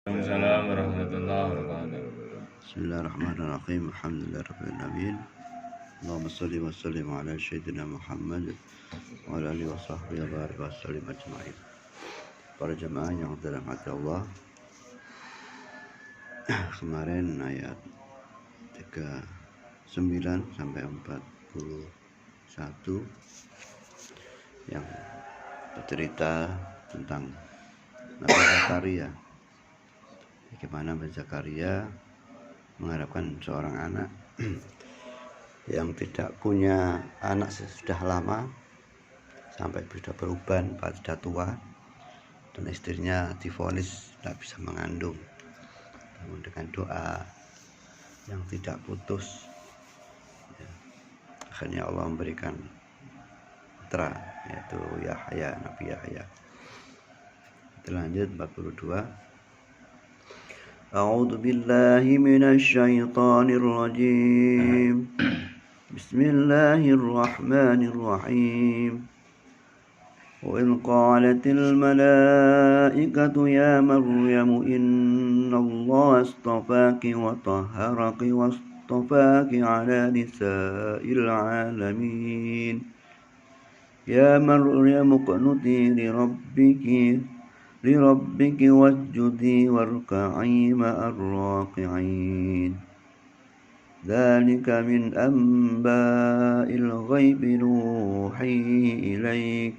Waalaikumsalam warahmatullahi wabarakatuh. Bismillahirrahmanirrahim. Alhamdulillahirabbil alamin. Allahumma shalli wa sallim ala sayyidina Muhammad wa ala alihi wa sahbihi wa barik wa sallim ajma'in. Para jemaah yang dalam hati Allah, kemarin ayat 39 sampai 41 yang bercerita tentang Nabi Zakaria. Bagaimana Nabi Zakaria mengharapkan seorang anak yang tidak punya anak sudah lama, sampai sudah beruban, sudah tua, dan istrinya divonis tidak bisa mengandung. Namun dengan doa yang tidak putus, akhirnya Allah memberikan putra, yaitu Yahya, Nabi Yahya. Lanjut 42. A'udzu billahi minasy syaithanir rajim. Bismillahirrahmanirrahim. Wa in qalatil malaikatu ya Maryam innallaha astafaki wa tahharaki wastafaki ala nisa'il alamin. Ya Maryam qunuti لربك واسجدي واركعي مع الراكعين ذلك من أنباء الغيب نوحيه إليك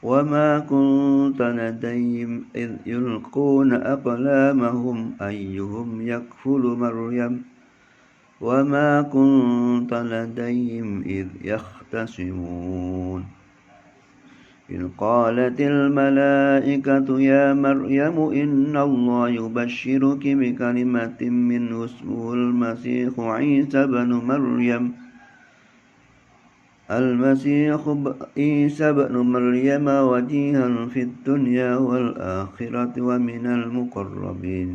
وما كنت لديهم إذ يلقون أقلامهم أيهم يكفل مريم وما كنت لديهم إذ يختصمون إذ قالت الملائكة يا مريم إن الله يبشرك بكلمة منه اسمه المسيح عيسى بن مريم وجيها في الدنيا والآخرة ومن المقربين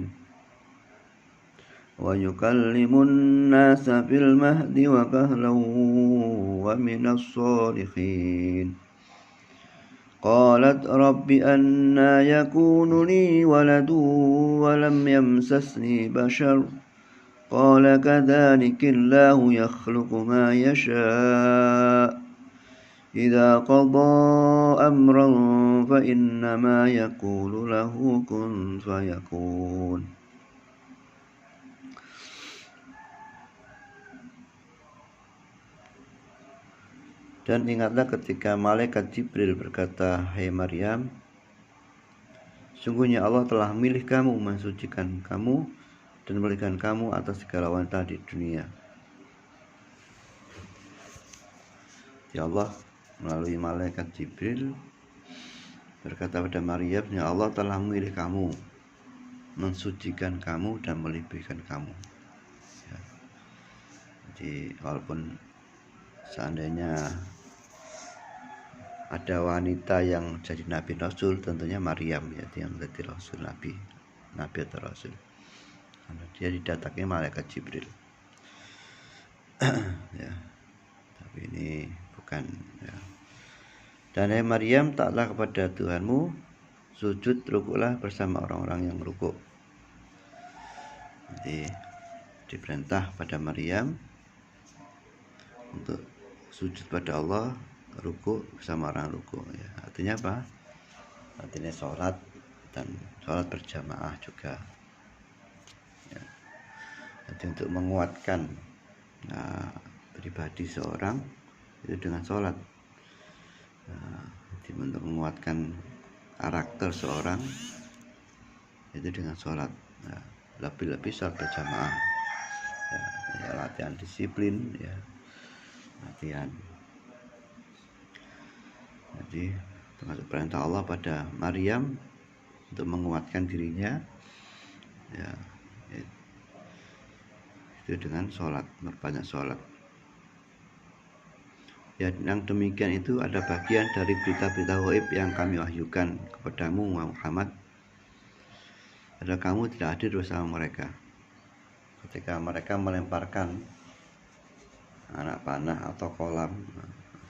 ويكلم الناس في المهد وكهلا ومن الصالحين قالت رب أنى يكون لي ولد ولم يمسسني بشر قال كذلك الله يخلق ما يشاء إذا قضى أمرا فإنما يقول له كن فيكون. Dan ingatlah ketika malaikat Jibril berkata, "Hai Maryam, sungguhnya Allah telah memilih kamu, mensucikan kamu, dan memberikan kamu atas segala wanita di dunia." Ya Allah melalui malaikat Jibril berkata pada Maryam, "Ya Allah telah memilih kamu, mensucikan kamu, dan melebihkan kamu." Ya. Jadi walaupun seandainya ada wanita yang jadi nabi rasul, tentunya Maryam ya, yang menjadi rasul, nabi atau rasul, karena dia didatangi malaikat Jibril. Ya, tapi ini bukan ya. Dan hai Maryam, taatlah kepada Tuhanmu, sujud, rukuklah bersama orang-orang yang rukuk. Jadi diperintah pada Maryam untuk sujud pada Allah, ruku bersama orang ruku ya. Artinya apa? Artinya sholat, dan sholat berjamaah juga ya. Jadi untuk menguatkan pribadi seorang itu dengan sholat. Jadi untuk menguatkan karakter seorang itu dengan sholat. Lebih-lebih sholat berjamaah ya, latihan disiplin ya, latihan. Jadi termasuk perintah Allah pada Maryam untuk menguatkan dirinya ya, itu dengan sholat, berbanyak sholat ya. Yang demikian itu ada bagian dari berita-berita gaib yang kami wahyukan kepadamu Muhammad, padahal kamu tidak hadir bersama mereka ketika mereka melemparkan anak panah atau kolam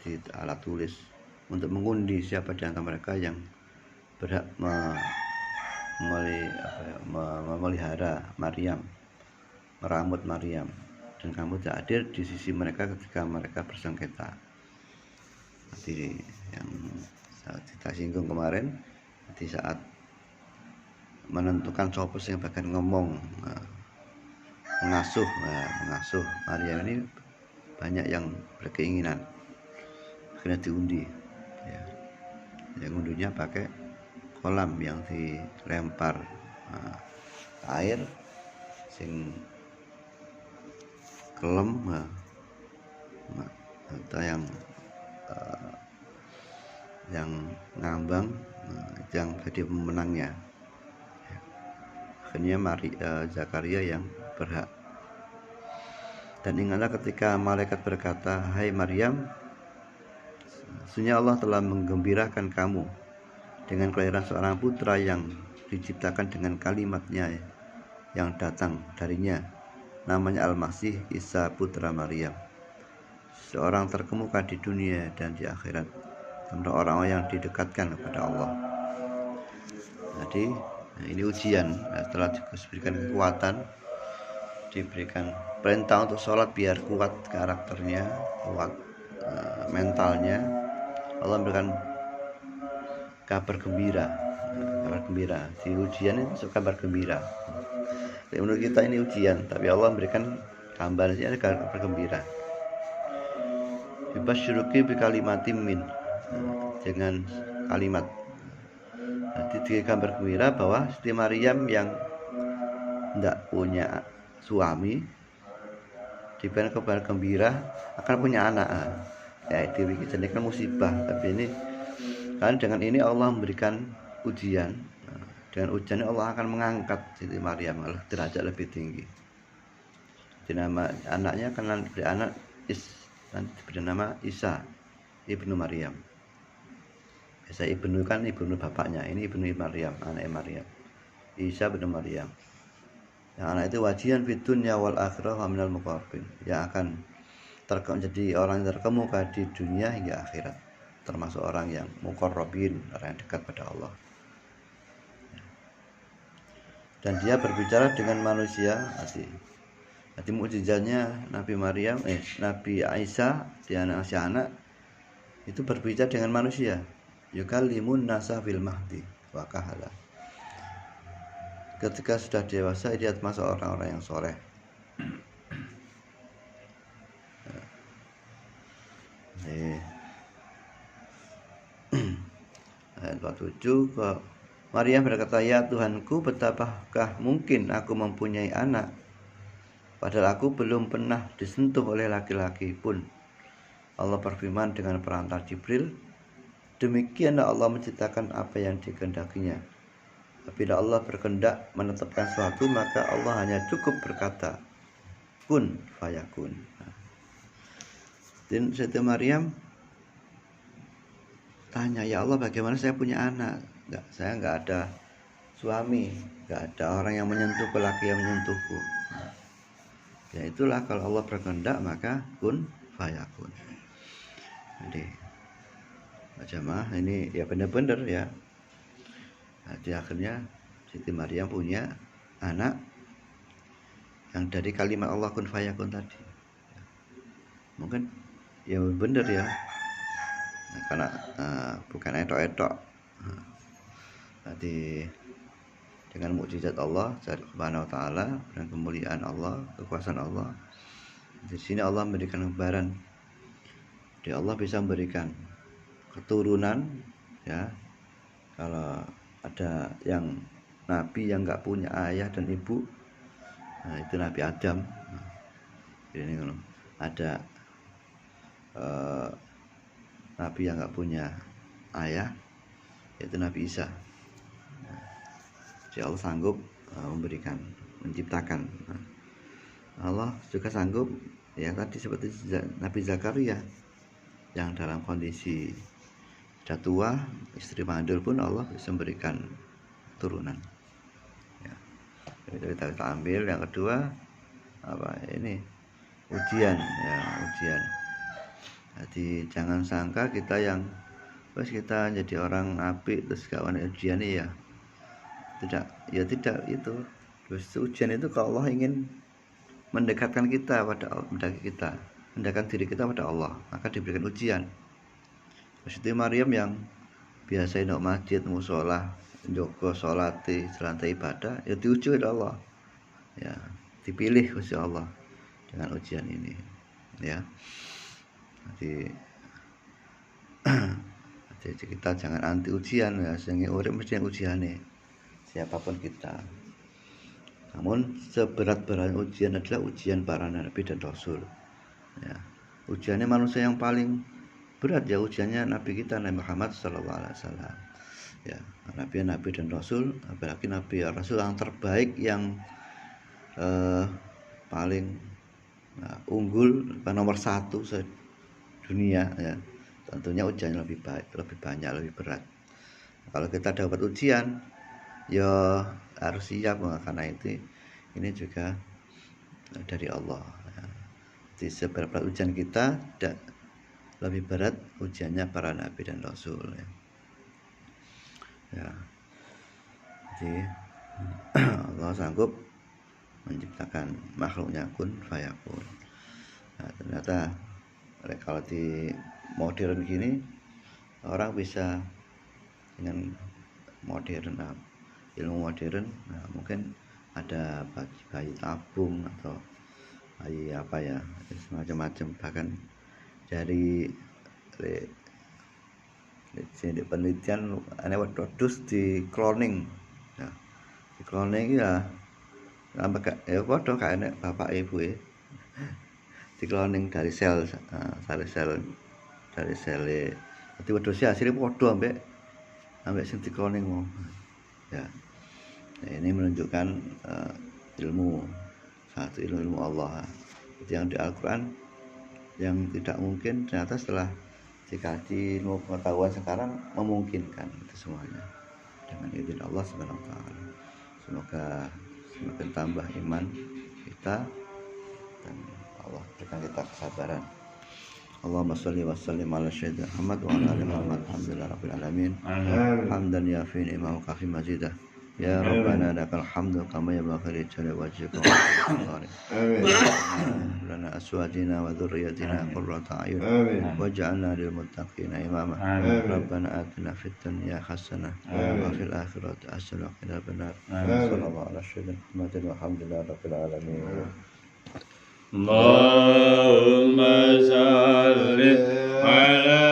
di alat tulis untuk mengundi siapa di antara mereka yang berhak memelihara Maryam, meramut Maryam, dan kamu tidak hadir di sisi mereka ketika mereka bersengketa. Jadi yang kita singgung kemarin, di saat menentukan siapa yang bagian ngomong, mengasuh Maryam ini, banyak yang berkeinginan, akhirnya diundi ya. Yang undinya pakai kolam yang dilempar air sing kelem, atau yang ngambang, yang jadi pemenangnya. Akhirnya Zakaria yang berhak. Dan ingatlah ketika malaikat berkata, "Hai Maryam, sesungguhnya Allah telah menggembirakan kamu dengan kelahiran seorang putra yang diciptakan dengan kalimatnya yang datang darinya, namanya Al-Masih Isa putra Maryam, seorang terkemuka di dunia dan di akhirat, untuk orang-orang yang didekatkan kepada Allah." Jadi ini ujian. Setelah diberikan kekuatan, diberikan perintah untuk sholat biar kuat karakternya, kuat mentalnya, Allah memberikan kabar gembira. Di ujian itu kabar gembira. Jadi menurut kita ini ujian, tapi Allah memberikan gambarnya kabar gembira. Bibasyuruki bi kalimatin min, dengan kalimat. Jadi di kabar gembira bahwa Siti Maryam yang tidak punya suami diberikan kabar gembira akan punya anak. Ya, Dewi ini kan musibah, tapi ini kan dengan ini Allah memberikan ujian. Dengan ujian Allah akan mengangkat Siti Maryam ke derajat lebih tinggi. Jadi nama anaknya kan nanti diberi nama Isa ibnu Maryam. Isa ibnu kan ibnu bapaknya, ini ibnu Maryam, anak Maryam. Isa ibnu Maryam. Yang anak itu wajihan fid dunya wal akhirah wa minal muqarrabin, yang akan jadi orang yang terkemuka di dunia hingga akhirat, termasuk orang yang muqarrabin, orang yang dekat pada Allah. Dan dia berbicara dengan manusia. Jadi mukjizatnya Nabi Isa, dia anak itu berbicara dengan manusia. Yukallimun nasa fil mahdi wa kahala. Ketika sudah dewasa, dia termasuk orang-orang yang soleh. Ayat 47, Maryam berkata, "Ya Tuhanku, betapakah mungkin aku mempunyai anak, padahal aku belum pernah disentuh oleh laki-laki pun." Allah berfirman dengan perantara Jibril, "Demikianlah Allah menciptakan apa yang dikehendakinya. Apabila Allah berkehendak menetapkan sesuatu, maka Allah hanya cukup berkata, kun fayakun." Dan Siti Maryam tanya, "Ya Allah, bagaimana saya punya anak? Saya nggak ada suami, nggak ada orang yang menyentuhku, laki yang menyentuhku." Ya itulah, kalau Allah berkehendak maka kun fayakun. Jadi jamaah ini ya benar-benar ya. Jadi akhirnya Siti Maryam punya anak yang dari kalimat Allah kun fayakun tadi. Mungkin ya benar ya. Nah, karena bukan etok-etok. Jadi dengan mukjizat Allah Subhanahu wa taala dan kemuliaan Allah, kekuasaan Allah, di sini Allah memberikan gambaran. Jadi Allah bisa memberikan keturunan ya. Kalau ada yang nabi yang nggak punya ayah dan ibu, nah itu Nabi Adam. Ini ada nabi yang nggak punya ayah, yaitu Nabi Isa. Jadi Allah sanggup menciptakan. Allah juga sanggup ya tadi seperti Nabi Zakaria yang dalam kondisi sudah tua, istri mandul pun Allah bisa memberikan turunan. Ya. Jadi kita ambil yang kedua ini ujian ya, ujian. Jadi jangan sangka kita yang kita jadi orang apik terus kawan ujian ya. tidak itu. Terus ujian itu kalau Allah ingin mendekatkan kita mendekatkan diri kita pada Allah, maka diberikan ujian. Siti Maryam yang biasa ndok masjid, mushola, njogo salate, selantai ibadah, ya diuji oleh Allah. Ya, dipilih Gusti Allah dengan ujian ini. Ya. Jadi jadi kita jangan anti ujian ya, sehingga urip mesti ujiane. Siapapun kita. Namun seberat-beratnya ujian adalah ujian para nabi dan rasul. Ya. Ujiannya manusia yang paling berat ya ujiannya Nabi kita Nabi Muhammad SAW. Ya, nabi dan rasul, apalagi nabi ya rasul yang terbaik, yang paling unggul, nomor 1 dunia ya. Tentunya ujiannya lebih banyak, lebih berat. Kalau kita dapat ujian, ya harus siap, karena ini juga dari Allah. Di seberapa ujian kita, tidak lebih berat ujiannya para nabi dan rasul. Ya. Jadi Allah sanggup menciptakan makhluknya kun fayakun. Nah, ternyata kalau di modern gini orang bisa dengan ilmu modern, mungkin ada bayi tabung atau bayi apa ya, semacam-macam, bahkan dari penelitian wedhus di cloning. Nah, di cloning ya sampai ya padha kayak bapak ibu ya. Di cloning dari sel jadi wedhusnya hasilnya padha ambek sing di cloning mau. Ya. Nah, ini menunjukkan satu ilmu Allah. Yang di Al-Qur'an yang tidak mungkin ternyata setelah dikaji ilmu pengetahuan sekarang memungkinkan itu semuanya dengan izin Allah Subhanahu wa taala. Semoga semakin tambah iman kita dan Allah berikan kita kesabaran. Allahumma shalli wa sallim ala sayyidina Muhammad wa ala ali Muhammad. Alhamdulillah rabbil alamin. Hamdan yafi ni'mahu kafi mazidah. Ya Rabbana lakal hamdu kama yanbaghi li jalali wajhika wa lana aswajina wa dhurriyyatina qurrata a'yun waj'alna lil muttaqina imama. Rabbana atina fid dunya hasanah wa fil akhirati hasanah wa qina adzabannar. Sallallahu ala sayyidina Muhammadin walhamdulillahi rabbil alamin. Allahumma salli ala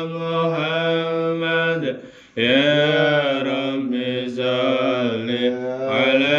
Muhammad ya Rabbi salli ala